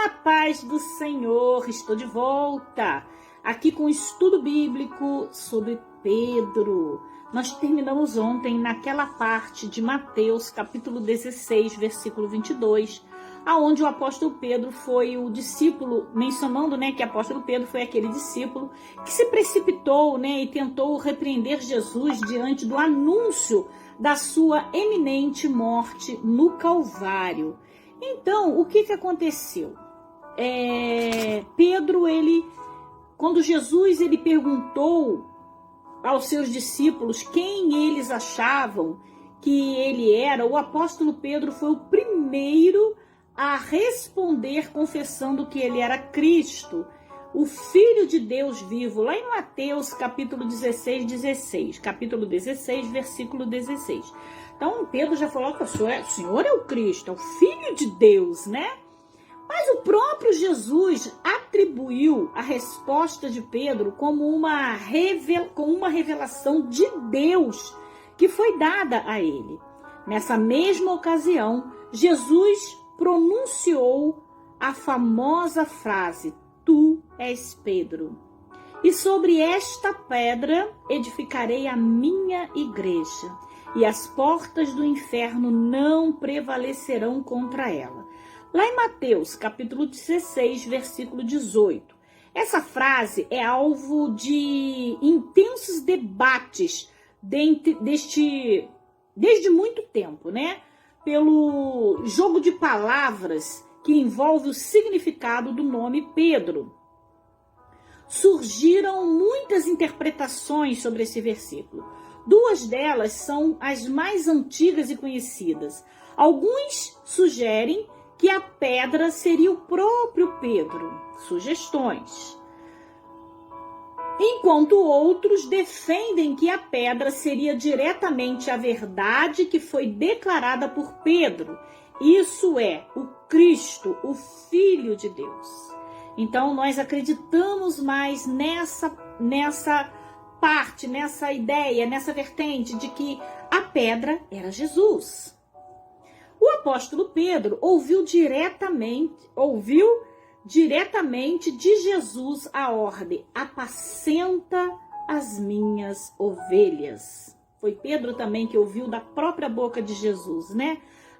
A paz do Senhor, estou de volta aqui com o estudo bíblico sobre Pedro. Nós terminamos ontem naquela parte de Mateus, capítulo 16, versículo 22, aonde o apóstolo Pedro foi o discípulo, mencionando, que o apóstolo Pedro foi aquele discípulo que se precipitou, e tentou repreender Jesus diante do anúncio da sua eminente morte no Calvário. Então, o que aconteceu? Pedro, quando Jesus perguntou aos seus discípulos quem eles achavam que ele era, o apóstolo Pedro foi o primeiro a responder confessando que ele era Cristo, o Filho de Deus vivo, lá em Mateus capítulo 16, capítulo 16, versículo 16. Então Pedro já falou que o Senhor é o Cristo, é o Filho de Deus, Mas o próprio Jesus atribuiu a resposta de Pedro como uma revelação de Deus que foi dada a ele. Nessa mesma ocasião, Jesus pronunciou a famosa frase: "Tu és Pedro, e sobre esta pedra edificarei a minha igreja, e as portas do inferno não prevalecerão contra ela." Lá em Mateus, capítulo 16, versículo 18. Essa frase é alvo de intensos debates desde muito tempo, Pelo jogo de palavras que envolve o significado do nome Pedro. Surgiram muitas interpretações sobre esse versículo. Duas delas são as mais antigas e conhecidas. Alguns sugerem que a pedra seria o próprio Pedro. Sugestões. Enquanto outros defendem que a pedra seria diretamente a verdade que foi declarada por Pedro. Isso é, o Cristo, o Filho de Deus. Então, nós acreditamos mais nessa parte, nessa ideia, nessa vertente de que a pedra era Jesus. O apóstolo Pedro ouviu diretamente de Jesus a ordem: apacenta as minhas ovelhas. Foi Pedro também que ouviu da própria boca de Jesus,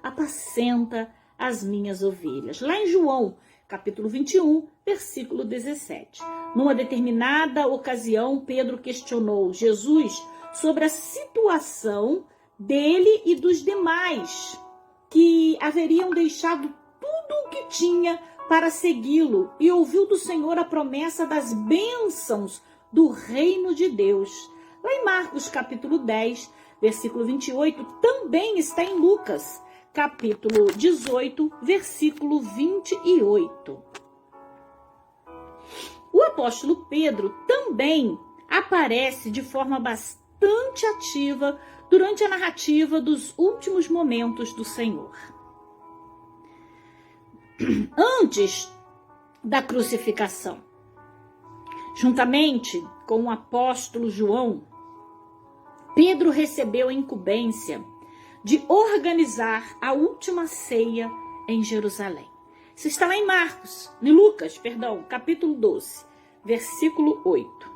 Apacenta as minhas ovelhas. Lá em João, capítulo 21, versículo 17. Numa determinada ocasião, Pedro questionou Jesus sobre a situação dele e dos demais que haveriam deixado tudo o que tinha para segui-lo, e ouviu do Senhor a promessa das bênçãos do reino de Deus. Lá em Marcos, capítulo 10, versículo 28, também está em Lucas, capítulo 18, versículo 28. O apóstolo Pedro também aparece de forma bastante ativa durante a narrativa dos últimos momentos do Senhor. Antes da crucificação, juntamente com o apóstolo João, Pedro recebeu a incumbência de organizar a última ceia em Jerusalém. Isso está lá em Lucas, capítulo 12, versículo 8.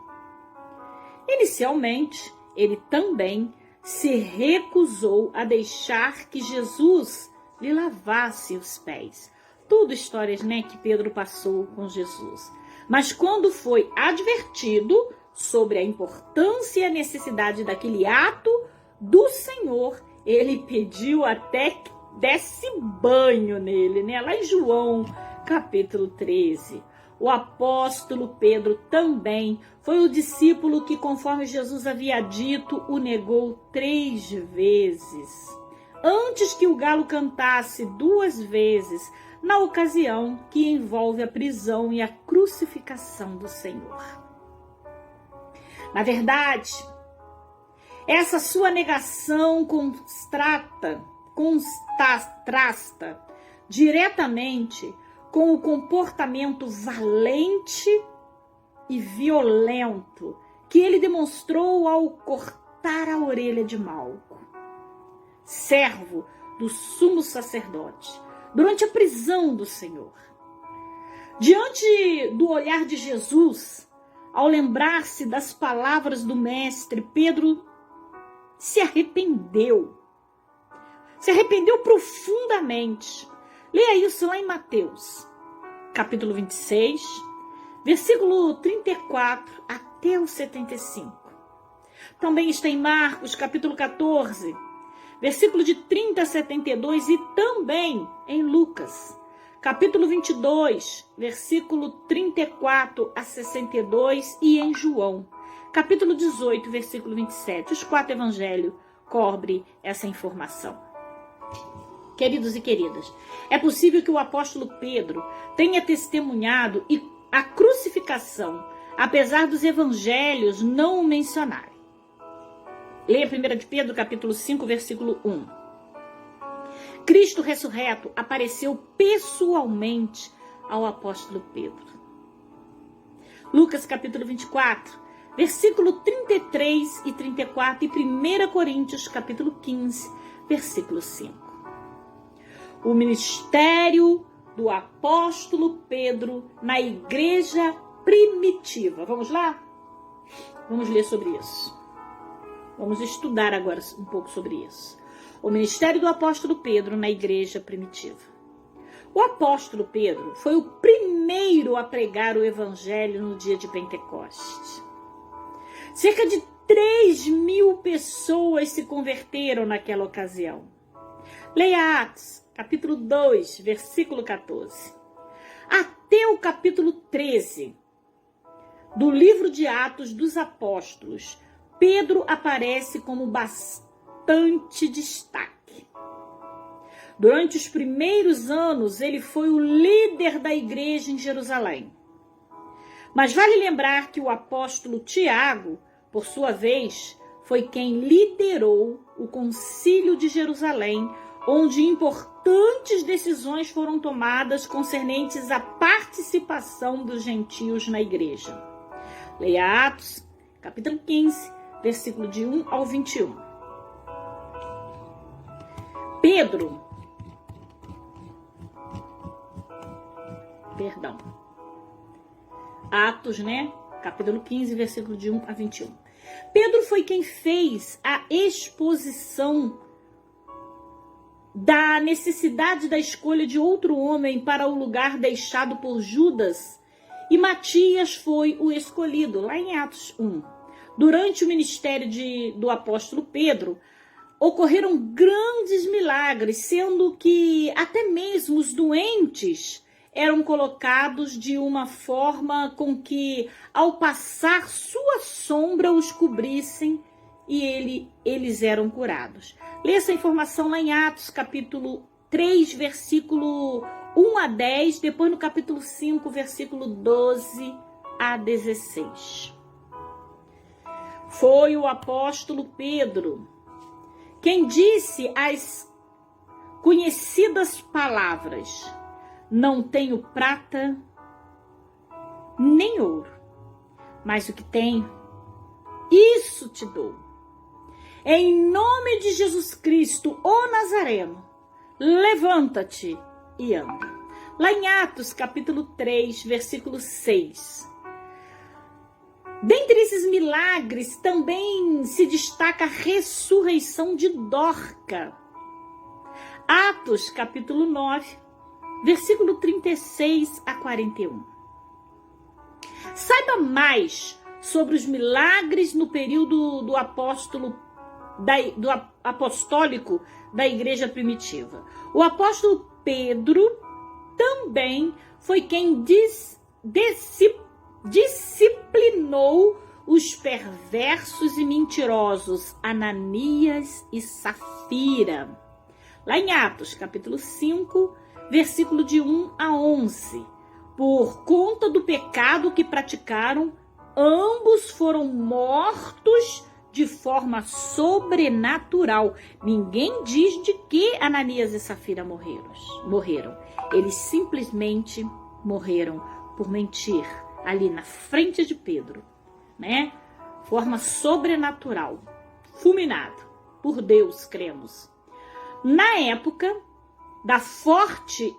Inicialmente, ele também se recusou a deixar que Jesus lhe lavasse os pés. Tudo histórias, que Pedro passou com Jesus. Mas quando foi advertido sobre a importância e a necessidade daquele ato do Senhor, ele pediu até que desse banho nele, Lá em João, capítulo 13. O apóstolo Pedro também foi o discípulo que, conforme Jesus havia dito, o negou 3 vezes. Antes que o galo cantasse 2 vezes, na ocasião que envolve a prisão e a crucificação do Senhor. Na verdade, essa sua negação contrasta diretamente com o comportamento valente e violento que ele demonstrou ao cortar a orelha de Malco, servo do sumo sacerdote, durante a prisão do Senhor. Diante do olhar de Jesus, ao lembrar-se das palavras do Mestre, Pedro se arrependeu. Se arrependeu profundamente. Leia isso lá em Mateus, capítulo 26, versículo 34 até o 75. Também está em Marcos, capítulo 14, versículo de 30 a 72 e também em Lucas, capítulo 22, versículo 34 a 62 e em João, capítulo 18, versículo 27. Os 4 evangelhos cobrem essa informação. Queridos e queridas, é possível que o apóstolo Pedro tenha testemunhado a crucificação, apesar dos evangelhos não o mencionarem. Leia 1 de Pedro, capítulo 5, versículo 1. Cristo ressurreto apareceu pessoalmente ao apóstolo Pedro. Lucas, capítulo 24, versículo 33 e 34 e 1 Coríntios, capítulo 15, versículo 5. O ministério do apóstolo Pedro na igreja primitiva. Vamos lá? Vamos ler sobre isso. Vamos estudar agora um pouco sobre isso. O ministério do apóstolo Pedro na igreja primitiva. O apóstolo Pedro foi o primeiro a pregar o evangelho no dia de Pentecostes. Cerca de 3.000 pessoas se converteram naquela ocasião. Leia Atos, capítulo 2, versículo 14. Até o capítulo 13 do livro de Atos dos Apóstolos, Pedro aparece como bastante destaque. Durante os primeiros anos, ele foi o líder da igreja em Jerusalém. Mas vale lembrar que o apóstolo Tiago, por sua vez, foi quem liderou o Concílio de Jerusalém, onde importantes decisões foram tomadas concernentes à participação dos gentios na igreja. Leia Atos, capítulo 15, versículo de 1 ao 21. Atos, capítulo 15, versículo de 1 a 21. Pedro foi quem fez a exposição da necessidade da escolha de outro homem para o lugar deixado por Judas, e Matias foi o escolhido, lá em Atos 1. Durante o ministério do apóstolo Pedro, ocorreram grandes milagres, sendo que até mesmo os doentes eram colocados de uma forma com que, ao passar, sua sombra os cobrissem e eles eram curados. Leia essa informação lá em Atos, capítulo 3, versículo 1 a 10, depois no capítulo 5, versículo 12 a 16. Foi o apóstolo Pedro quem disse as conhecidas palavras: não tenho prata nem ouro, mas o que tenho, isso te dou. Em nome de Jesus Cristo, o Nazareno, levanta-te e anda. Lá em Atos, capítulo 3, versículo 6. Dentre esses milagres, também se destaca a ressurreição de Dorca. Atos, capítulo 9, versículo 36 a 41. Saiba mais sobre os milagres no período do apostólico da igreja primitiva. O apóstolo Pedro também foi quem disciplinou os perversos e mentirosos Ananias e Safira. Lá em Atos, capítulo 5, versículo de 1 a 11. Por conta do pecado que praticaram, ambos foram mortos de forma sobrenatural. Ninguém diz de que Ananias e Safira morreram. Eles simplesmente morreram por mentir ali na frente de Pedro, Forma sobrenatural, fulminado por Deus, cremos. Na época da forte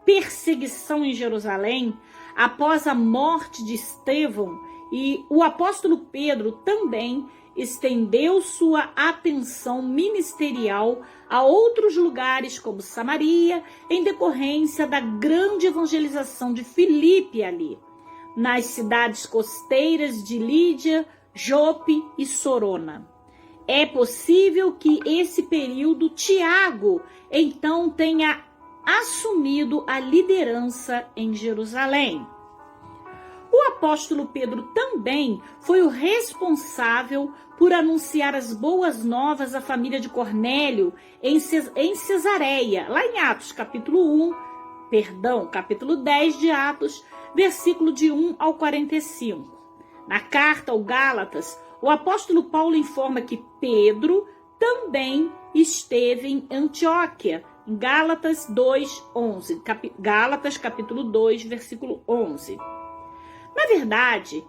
perseguição em Jerusalém, após a morte de Estevão, e o apóstolo Pedro também estendeu sua atenção ministerial a outros lugares como Samaria, em decorrência da grande evangelização de Filipe ali, nas cidades costeiras de Lídia, Jope e Sorona. É possível que esse período Tiago então tenha assumido a liderança em Jerusalém. O apóstolo Pedro também foi o responsável por anunciar as boas novas à família de Cornélio em Cesareia, lá em Atos, capítulo 10 de Atos, versículo de 1 ao 45. Na carta ao Gálatas, o apóstolo Paulo informa que Pedro também esteve em Antioquia, em Gálatas 2:11, Gálatas capítulo 2, versículo 11. Na verdade,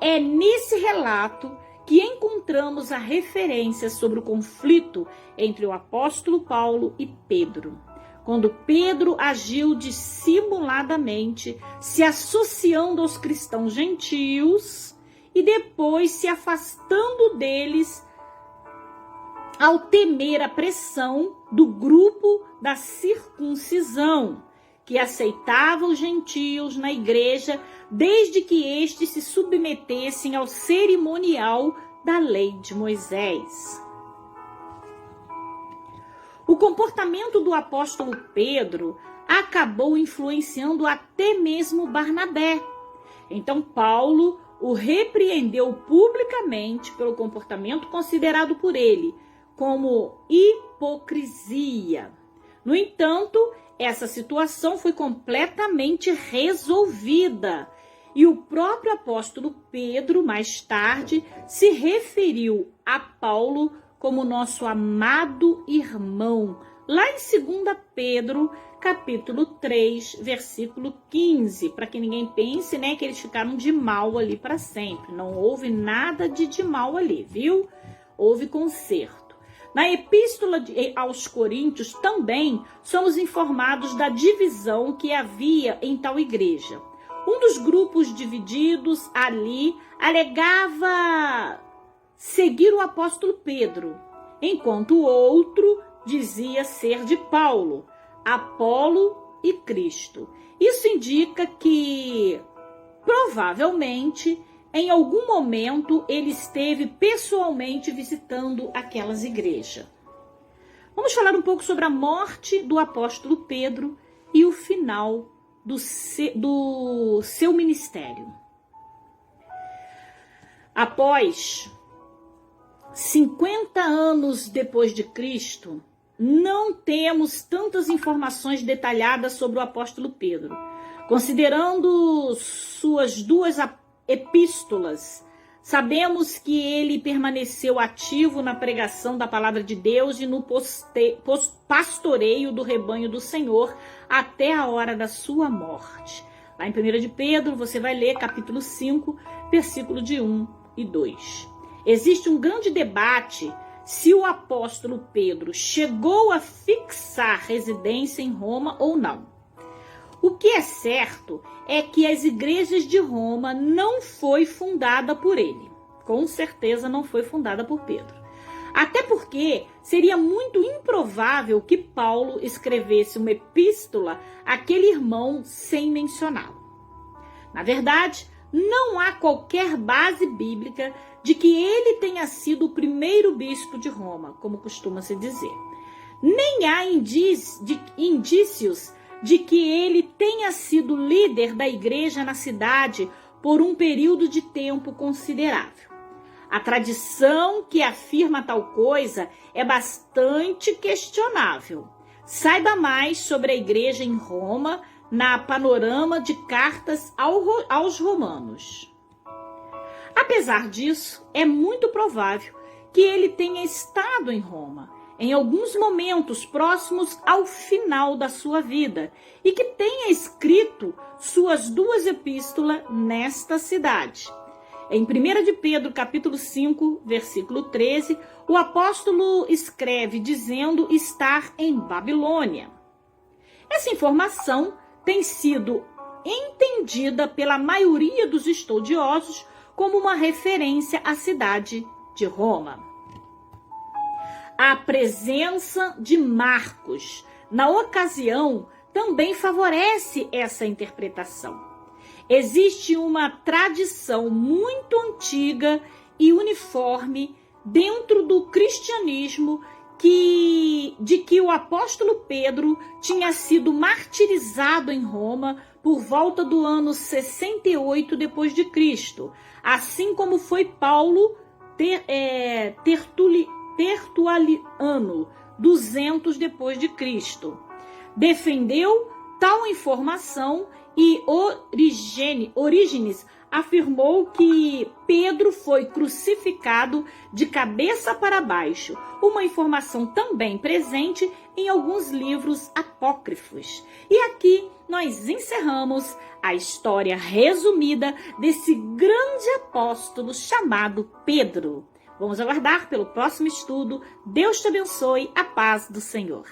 é nesse relato que encontramos a referência sobre o conflito entre o apóstolo Paulo e Pedro, quando Pedro agiu dissimuladamente, se associando aos cristãos gentios e depois se afastando deles ao temer a pressão do grupo da circuncisão, que aceitava os gentios na igreja desde que estes se submetessem ao cerimonial da lei de Moisés. O comportamento do apóstolo Pedro acabou influenciando até mesmo Barnabé. Então Paulo o repreendeu publicamente pelo comportamento considerado por ele como hipocrisia. No entanto, essa situação foi completamente resolvida e o próprio apóstolo Pedro, mais tarde, se referiu a Paulo como nosso amado irmão, lá em 2 Pedro, capítulo 3, versículo 15, para que ninguém pense, né, que eles ficaram de mal ali para sempre. Não houve nada de mal ali, viu? Houve conserto. Na epístola aos Coríntios também somos informados da divisão que havia em tal igreja. Um dos grupos divididos ali alegava seguir o apóstolo Pedro, enquanto o outro dizia ser de Paulo, Apolo e Cristo. Isso indica que, provavelmente, em algum momento ele esteve pessoalmente visitando aquelas igrejas. Vamos falar um pouco sobre a morte do apóstolo Pedro e o final do seu ministério. Após 50 anos depois de Cristo, não temos tantas informações detalhadas sobre o apóstolo Pedro. Considerando suas duas epístolas, sabemos que ele permaneceu ativo na pregação da palavra de Deus e no pastoreio do rebanho do Senhor até a hora da sua morte. Lá em 1 de Pedro, você vai ler capítulo 5, versículo de 1 e 2. Existe um grande debate se o apóstolo Pedro chegou a fixar residência em Roma ou não. O que é certo é que as igrejas de Roma não foi fundada por ele. Com certeza não foi fundada por Pedro. Até porque seria muito improvável que Paulo escrevesse uma epístola àquele irmão sem mencioná-lo. Na verdade, não há qualquer base bíblica de que ele tenha sido o primeiro bispo de Roma, como costuma-se dizer. Nem há indícios de que ele tenha sido líder da igreja na cidade por um período de tempo considerável. A tradição que afirma tal coisa é bastante questionável. Saiba mais sobre a igreja em Roma na Panorama de Cartas aos Romanos. Apesar disso, é muito provável que ele tenha estado em Roma em alguns momentos próximos ao final da sua vida e que tenha escrito suas duas epístolas nesta cidade. Em 1 de Pedro, capítulo 5, versículo 13, o apóstolo escreve dizendo estar em Babilônia. Essa informação tem sido entendida pela maioria dos estudiosos como uma referência à cidade de Roma. A presença de Marcos na ocasião também favorece essa interpretação. Existe uma tradição muito antiga e uniforme dentro do cristianismo de que o apóstolo Pedro tinha sido martirizado em Roma por volta do ano 68 depois de Cristo, assim como foi Paulo Tertuliano 200 depois de Cristo. Defendeu tal informação e Orígenes afirmou que Pedro foi crucificado de cabeça para baixo, uma informação também presente em alguns livros apócrifos. E aqui nós encerramos a história resumida desse grande apóstolo chamado Pedro. Vamos aguardar pelo próximo estudo. Deus te abençoe, a paz do Senhor.